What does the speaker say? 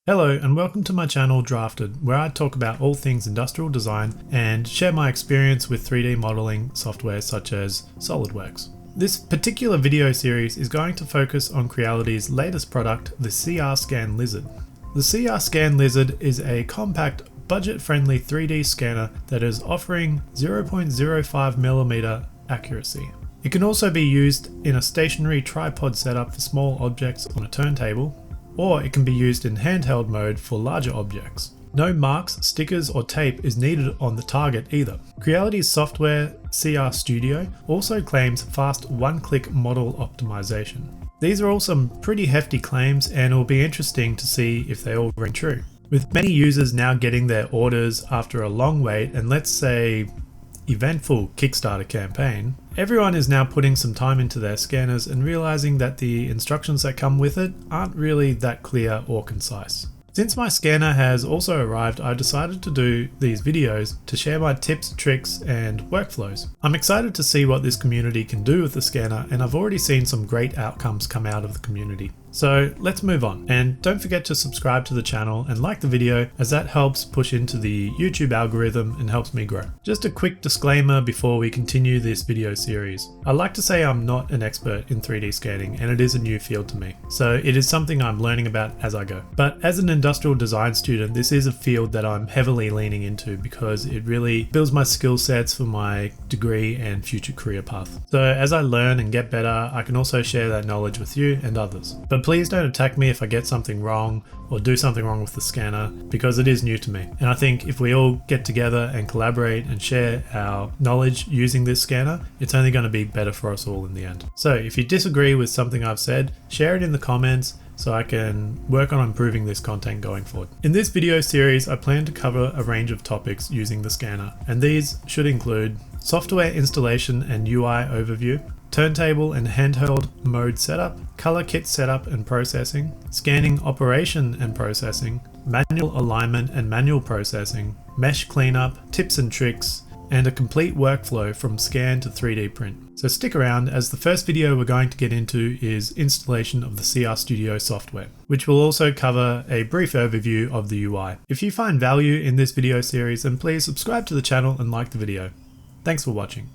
Hello and welcome to my channel Drafted, where I talk about all things industrial design and share my experience with 3D modeling software such as SolidWorks. This particular video series is going to focus on Creality's latest product, the CR Scan Lizard. The CR Scan Lizard is a compact, budget-friendly 3D scanner that is offering 0.05mm accuracy. It can also be used in a stationary tripod setup for small objects on a turntable, or it can be used in handheld mode for larger objects. No marks, stickers or tape is needed on the target either. Creality's software CR Studio also claims fast one-click model optimization. These are all some pretty hefty claims and it will be interesting to see if they all ring true. With many users now getting their orders after a long wait and let's say eventful Kickstarter campaign, everyone is now putting some time into their scanners and realizing that the instructions that come with it aren't really that clear or concise. Since my scanner has also arrived, I decided to do these videos to share my tips, tricks, and workflows. I'm excited to see what this community can do with the scanner, and I've already seen some great outcomes come out of the community. So let's move on, and don't forget to subscribe to the channel and like the video, as that helps push into the YouTube algorithm and helps me grow. Just a quick disclaimer before we continue this video series. I like to say I'm not an expert in 3D scanning and it is a new field to me, so it is something I'm learning about as I go. But as an industrial design student, this is a field that I'm heavily leaning into because it really builds my skill sets for my degree and future career path. So as I learn and get better, I can also share that knowledge with you and others. But please don't attack me if I get something wrong or do something wrong with the scanner, because it is new to me. And I think if we all get together and collaborate and share our knowledge using this scanner, it's only going to be better for us all in the end. So if you disagree with something I've said, share it in the comments so I can work on improving this content going forward. In this video series, I plan to cover a range of topics using the scanner, and these should include software installation and UI overview, turntable and handheld mode setup, color kit setup and processing, scanning operation and processing, manual alignment and manual processing, mesh cleanup, tips and tricks, and a complete workflow from scan to 3D print. So stick around, as the first video we're going to get into is installation of the CR Studio software, which will also cover a brief overview of the UI. If you find value in this video series, then please subscribe to the channel and like the video. Thanks for watching.